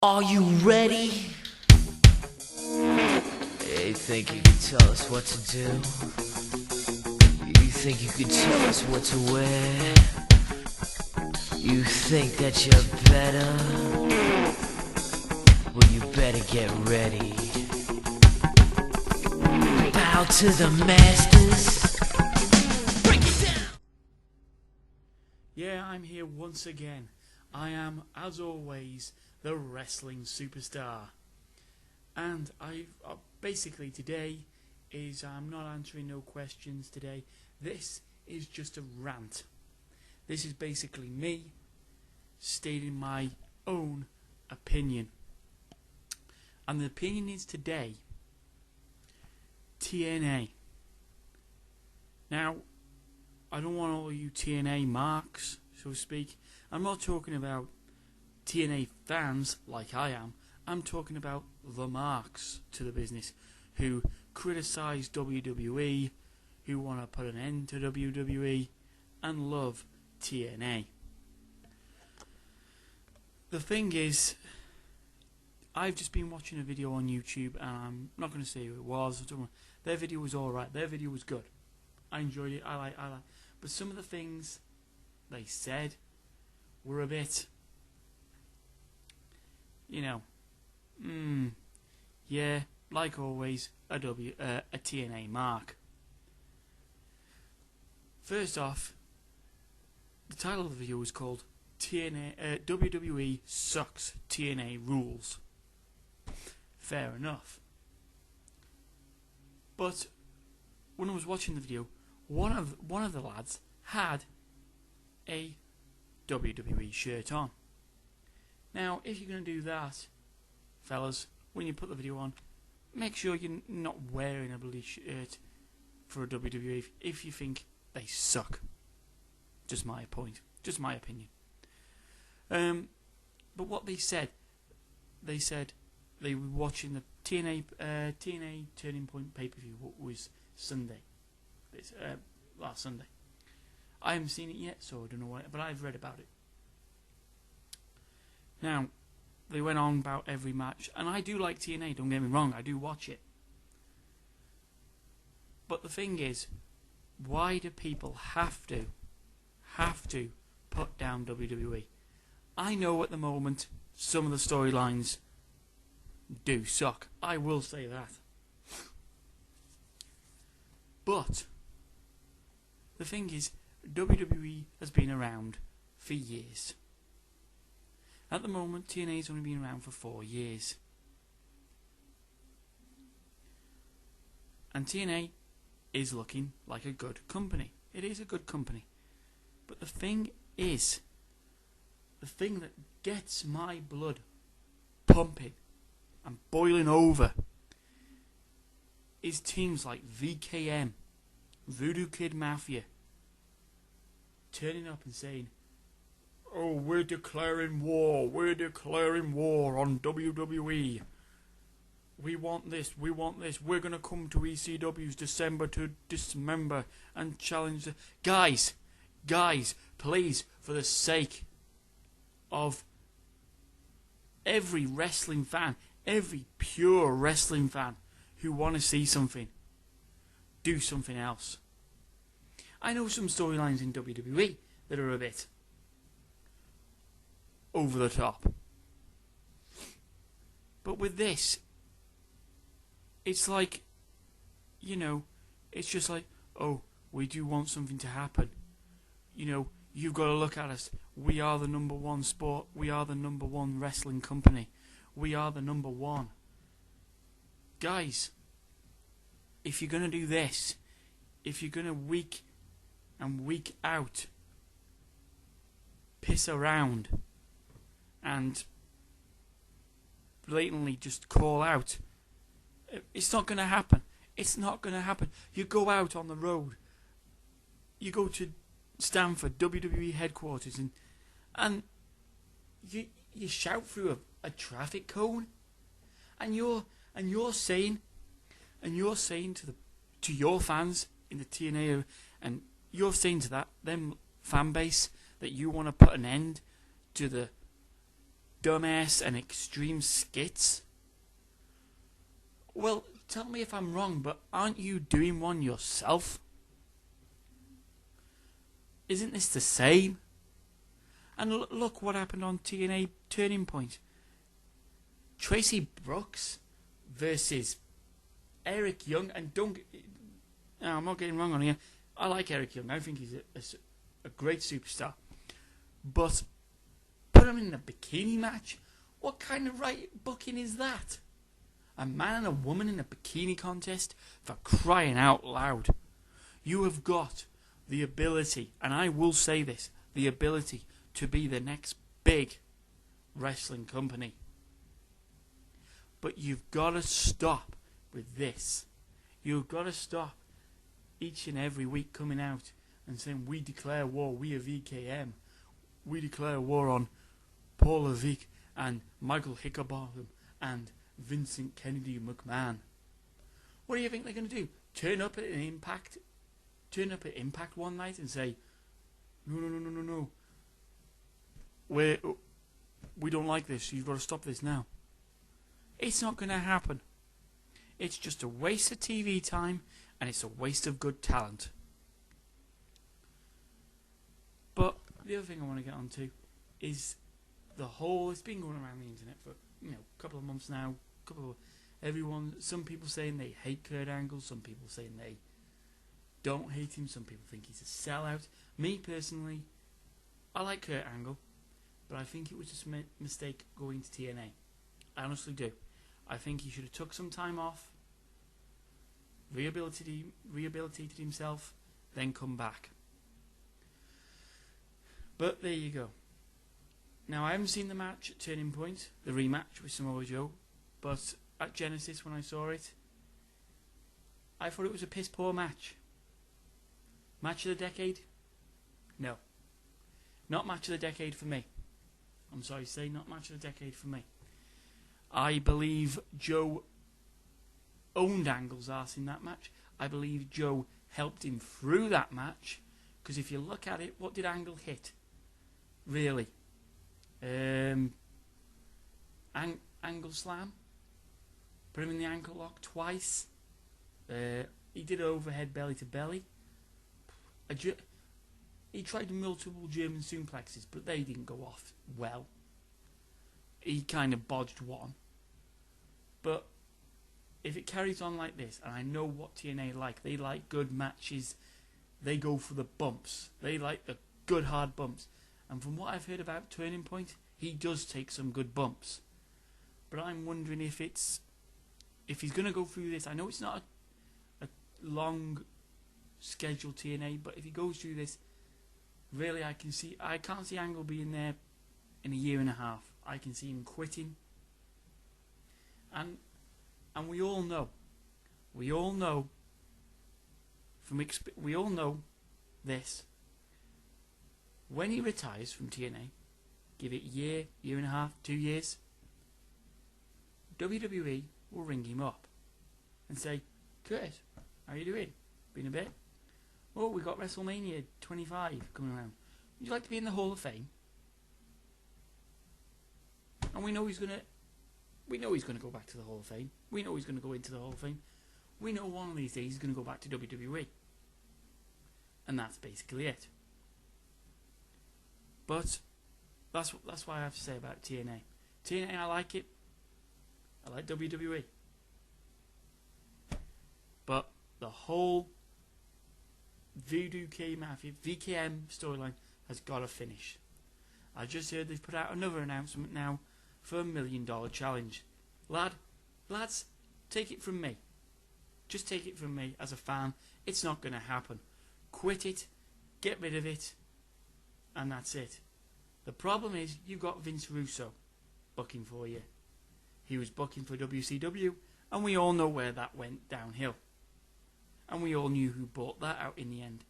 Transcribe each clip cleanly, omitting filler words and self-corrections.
Are you ready? You think you can tell us what to do? You think you can tell us what to wear? You think that you're better? Well, you better get ready. Bow to the masters. Break it down! Yeah, I'm here once again. I am, as always, the wrestling superstar. And basically today is I'm not answering no questions today. This is just a rant. This is basically me stating my own opinion. And the opinion is today TNA. Now, I don't want all you TNA marks, so to speak. I'm not talking about TNA fans like I am. I'm talking about the marks to the business who criticise WWE, who want to put an end to WWE and love TNA. The thing is, I've just been watching a video on YouTube, and I'm not going to say who it was. Their video was alright. Their video was good. I enjoyed it. I like. But some of the things they said were a bit, yeah, like always, a TNA mark. First off, the title of the video was called WWE Sucks, TNA Rules. Fair enough. But when I was watching the video, one of the lads had a WWE shirt on. Now, if you're going to do that, fellas, when you put the video on, make sure you're not wearing a bloody shirt for a WWE if you think they suck. Just my point. Just my opinion. But what they said they were watching the TNA Turning Point pay-per-view, what was Sunday. Last Sunday. I haven't seen it yet, so I don't know what, but I've read about it. Now, they went on about every match, and I do like TNA, don't get me wrong, I do watch it. But the thing is, why do people have to put down WWE? I know at the moment some of the storylines do suck. I will say that. But the thing is, WWE has been around for years. At the moment, TNA's only been around for 4 years. And TNA is looking like a good company. It is a good company. But the thing is, the thing that gets my blood pumping and boiling over is teams like VKM, Voodoo Kid Mafia, turning up and saying, "Oh, we're declaring war on WWE. We want this, we're going to come to ECW's December to Dismember and challenge the..." Guys, please, for the sake of every wrestling fan, every pure wrestling fan who want to see something, do something else. I know some storylines in WWE that are a bit over the top. But with this, it's like, it's just like, oh, we do want something to happen. You've got to look at us. We are the number one sport. We are the number one wrestling company. We are the number one. Guys, if you're going to do this, if you're going to week and week out piss around and blatantly just call out, it's not going to happen. It's not going to happen. You go out on the road, you go to Stamford, WWE headquarters, and you shout through a traffic cone, and you're saying to your fans in the TNA, and you're saying to them fan base that you want to put an end to the dumbass and extreme skits? Well, tell me if I'm wrong, but aren't you doing one yourself? Isn't this the same? And look what happened on TNA Turning Point. Tracy Brooks versus Eric Young, and I'm not getting wrong on here. I like Eric Young. I think he's a great superstar. But put him in a bikini match? What kind of right booking is that? A man and a woman in a bikini contest? For crying out loud. You have got the ability, and I will say this, the ability to be the next big wrestling company. But you've got to stop with this. You've got to stop each and every week coming out and saying, we declare war, we are VKM. We declare war on Paul Levesque and Michael Hickenbottom and Vincent Kennedy McMahon. What do you think they're going to do? Turn up at Impact one night and say, no. We don't like this. You've got to stop this now. It's not going to happen. It's just a waste of TV time, and it's a waste of good talent. But the other thing I want to get onto is the whole. It's been going around the internet for a couple of months now. Some people saying they hate Kurt Angle. Some people saying they don't hate him. Some people think he's a sellout. Me personally, I like Kurt Angle, but I think it was just a mistake going to TNA. I honestly do. I think he should have took some time off, rehabilitated himself, then come back. But there you go. Now, I haven't seen the match at Turning Point, the rematch with Samoa Joe, but at Genesis when I saw it, I thought it was a piss poor match. Match of the decade? No. Not match of the decade for me. I'm sorry to say, not match of the decade for me. I believe Joe owned Angle's arse in that match. I believe Joe helped him through that match. Because if you look at it, what did Angle hit? Really? Angle slam? Put him in the ankle lock twice. He did overhead belly to belly. He tried multiple German suplexes, but they didn't go off well. He kind of bodged one. But if it carries on like this, and I know what TNA like, they like good matches. They go for the bumps. They like the good hard bumps. And from what I've heard about Turning Point, he does take some good bumps. But I'm wondering if he's going to go through this. I know it's not a long scheduled TNA, but if he goes through this, really I can't see Angle being there in a year and a half. I can see him quitting. And we all know this. When he retires from TNA, give it a year, year and a half, 2 years, WWE will ring him up and say, Curtis, how you doing? Been a bit? Oh, we got WrestleMania 25 coming around. Would you like to be in the Hall of Fame? And we know he's gonna go back to the Hall of Fame. We know he's gonna go into the Hall of Fame. We know one of these days he's gonna go back to WWE. And that's basically it. But that's what I have to say about TNA. TNA, I like it. I like WWE. But the whole Voodoo K Mafia, VKM storyline has got to finish. I just heard they've put out another announcement now for $1 million challenge. Lads, take it from me. Just take it from me as a fan. It's not going to happen. Quit it. Get rid of it. And that's it. The problem is you've got Vince Russo booking for you. He was booking for WCW, and we all know where that went downhill. And we all knew who bought that out in the end.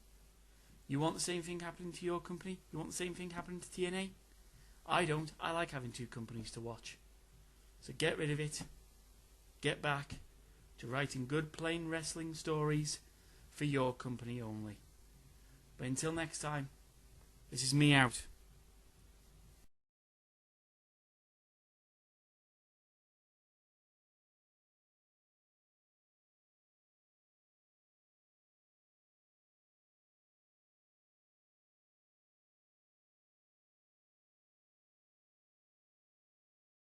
You want the same thing happening to your company? You want the same thing happening to TNA? I don't. I like having two companies to watch. So get rid of it. Get back to writing good plain wrestling stories for your company only. But until next time, this is me out.